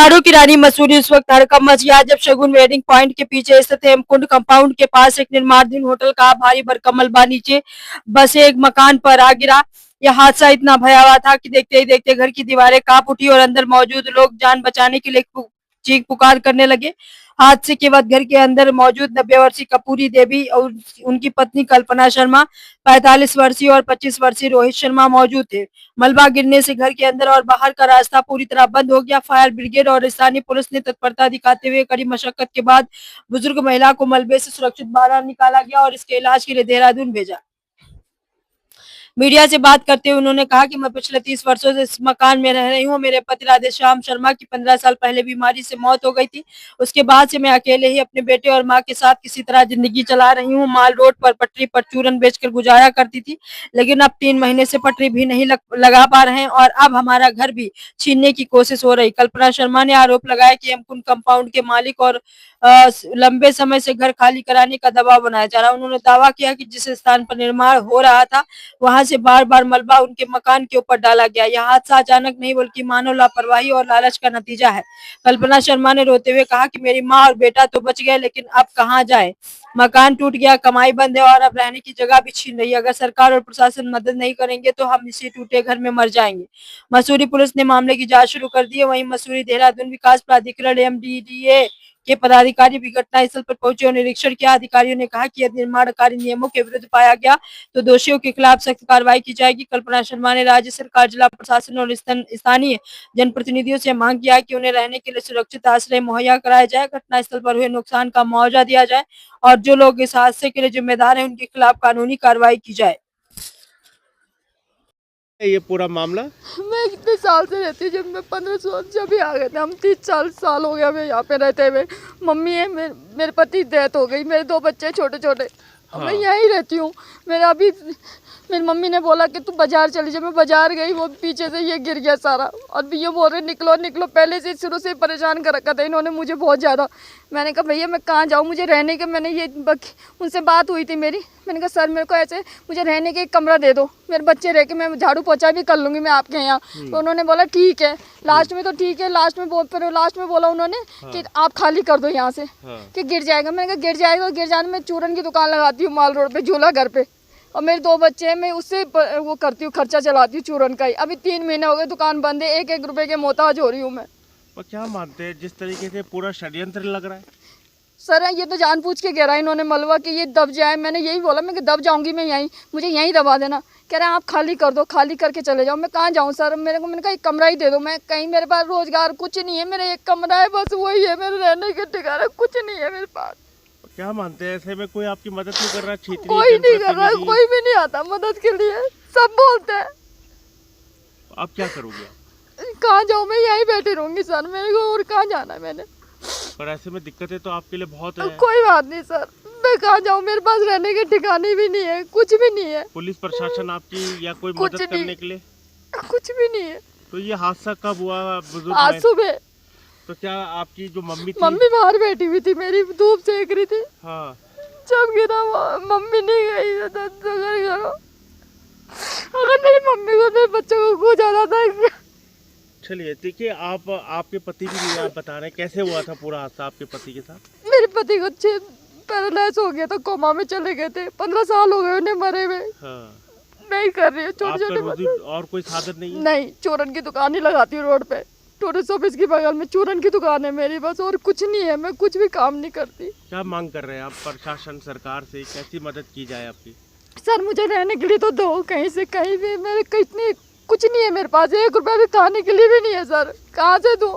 पहाड़ों की रानी मसूरी उस वक्त हड़कंप मच गया जब शगुन वेडिंग पॉइंट के पीछे स्थित हेमकुंड कंपाउंड के पास एक निर्माणाधीन होटल का भारी भरकम मलबा नीचे बसे एक मकान पर आ गिरा। यह हादसा इतना भयावह था कि देखते ही देखते घर की दीवारें कांप उठी और अंदर मौजूद लोग जान बचाने के लिए चीख पुकार करने लगे। हादसे के बाद घर के अंदर मौजूद 90 वर्षीय कपूरी देवी और उनकी पत्नी कल्पना शर्मा, 45 वर्षीय और 25 वर्षीय रोहित शर्मा मौजूद थे। मलबा गिरने से घर के अंदर और बाहर का रास्ता पूरी तरह बंद हो गया। फायर ब्रिगेड और स्थानीय पुलिस ने तत्परता दिखाते हुए कड़ी मशक्कत के बाद बुजुर्ग महिला को मलबे से सुरक्षित बाहर निकाला गया और इसके इलाज के लिए देहरादून भेजा। मीडिया से बात करते हुए उन्होंने कहा कि मैं पिछले 30 वर्षों से इस मकान में रह रही हूँ। मेरे पति राधेश्याम शर्मा की 15 साल पहले बीमारी से मौत हो गई थी। उसके बाद से मैं अकेले ही अपने बेटे और माँ के साथ किसी तरह जिंदगी चला रही हूँ। माल रोड पर पटरी पर चूरन बेचकर गुजारा करती थी, लेकिन अब 3 महीने से पटरी भी नहीं लगा पा रहे हैं और अब हमारा घर भी छीनने की कोशिश हो रही। कल्पना शर्मा ने आरोप लगाया कि हेमकुंड कंपाउंड के मालिक और लंबे समय से घर खाली कराने का दबाव बनाया जा रहा है। उन्होंने दावा किया कि जिस स्थान पर निर्माण हो रहा था वहां से बार बार मलबा उनके मकान के ऊपर डाला गया। यह हादसा अचानक नहीं बल्कि मानव लापरवाही और लालच का नतीजा है। कल्पना शर्मा ने रोते हुए कहा कि मेरी माँ और बेटा तो बच गए, लेकिन अब कहाँ जाए। मकान टूट गया, कमाई बंद है और अब रहने की जगह भी छीन रही है। अगर सरकार और प्रशासन मदद नहीं करेंगे तो हम इसी टूटे घर में मर जाएंगे। मसूरी पुलिस ने मामले की जांच शुरू कर दी है। वहीं मसूरी देहरादून विकास प्राधिकरण MDDA के पदाधिकारी भी घटनास्थल पर पहुंचे और निरीक्षण किया। अधिकारियों ने कहा कि यदि निर्माण कार्य नियमों के विरुद्ध पाया गया तो दोषियों के खिलाफ सख्त कार्रवाई की जाएगी। कल्पना शर्मा ने राज्य सरकार, जिला प्रशासन और स्थानीय जनप्रतिनिधियों से मांग किया कि उन्हें रहने के लिए सुरक्षित आश्रय मुहैया कराया जाए, घटनास्थल पर हुए नुकसान का मुआवजा दिया जाए और जो लोग इस हादसे के लिए जिम्मेदार हैं उनके खिलाफ कानूनी कार्रवाई की जाए। ये पूरा मामला मैं कितने साल से रहती हूँ, जब मैं 15 साल जब भी आ गए थे हम 30 साल हो गया मैं यहाँ पे रहते हुए। मम्मी है, मेरे पति डेथ हो गई, मेरे 2 बच्चे छोटे छोटे। हाँ। मैं यहीं रहती हूँ। मेरा अभी मेरी मम्मी ने बोला कि तू बाजार चली जा। मैं बाजार गई, वो पीछे से ये गिर गया सारा और ये बोल रहे निकलो निकलो। पहले से शुरू से परेशान कर रखा था इन्होंने मुझे बहुत ज़्यादा। मैंने कहा भैया मैं कहाँ जाऊँ, मुझे रहने के, मैंने ये उनसे बात हुई थी मेरी। मैंने कहा सर मेरे को ऐसे मुझे रहने के एक कमरा दे दो, मेरे बच्चे रह के मैं झाड़ू पोछा भी कर लूँगी मैं आपके यहाँ। तो उन्होंने बोला ठीक है। लास्ट में तो ठीक है, लास्ट में बोला उन्होंने कि आप खाली कर दो यहाँ से कि गिर जाएगा। मैंने कहा गिर जाएगा, गिर जाने में चूरन की दुकान लगाती हूँ माल रोड पे झूला घर पे, और मेरे 2 बच्चे हैं, मैं उससे वो करती हूँ, खर्चा चलाती हूँ चूरन का ही। अभी 3 महीने हो गए दुकान बंद है, 1-1 रुपए के मोहताज हो रही हूँ मैं। और क्या मानते हैं जिस तरीके से पूरा षड्यंत्र लग रहा है? सर ये तो जानबूझ के गिरा इन्होंने मलबा कि ये दब जाए। मैंने यही बोला मैं कि दब जाऊंगी मैं यहीं, मुझे यहीं दबा देना। कह रहे हैं आप खाली कर दो, खाली करके चले जाओ। मैं कहाँ जाऊँ सर, मैंने कहा एक कमरा ही दे दो। मैं कहीं, मेरे पास रोजगार कुछ नहीं है, मेरा एक कमरा है बस, वही है मेरे रहने के ठिकाना, कुछ नहीं है मेरे पास। क्या मानते हैं ऐसे में कोई आपकी मदद नहीं कर रहा? कोई नहीं कर रहा, कोई भी नहीं आता मदद के लिए, सब बोलते हैं। आप क्या करोगे? कहाँ जाऊँ, मैं यहीं बैठी रहूंगी सर, मेरे को और कहाँ जाना है मैंने। पर ऐसे में दिक्कतें तो आपके लिए बहुत है। कोई बात नहीं सर, मैं कहाँ जाऊँ, मेरे पास रहने के ठिकाने भी नहीं है, कुछ भी नहीं है। पुलिस प्रशासन आपकी या कोई मदद करने के लिए? कुछ भी नहीं है। तो ये हादसा कब हुआ? आज सुबह। तो क्या आपकी जो मम्मी थी? मम्मी बाहर बैठी हुई थी, मेरी धूप सेक रही थी। हाँ। जब गिरा मम्मी नहीं गई तो करो, अगर मेरी मम्मी को मेरे बच्चों को कुछ आता था। चलिए देखिए, आपके पति भी आप बता रहे हैं, कैसे हुआ था पूरा हादसा आपके पति के साथ? मेरे पति को पैरालाइज हो गया था, कोमा में चले गए थे, 15 साल हो गए उन्हें मरे हुए। हाँ। नहीं कर रही है, छोटे और कोई साधन नहीं है? नहीं, चूरन की दुकान ही लगाती हूँ रोड पे, टूरिस्ट ऑफिस की बगल में चूरन की दुकान है मेरी बस, और कुछ नहीं है। मैं कुछ भी काम नहीं करती। क्या मांग कर रहे हैं आप प्रशासन, सरकार से कैसी मदद की जाए आपकी? सर मुझे रहने के लिए तो दो, कहीं से कहीं भी। मेरे कितनी कुछ नहीं है मेरे पास, 1 रुपया भी खाने के लिए भी नहीं है सर, कहाँ से दूँ।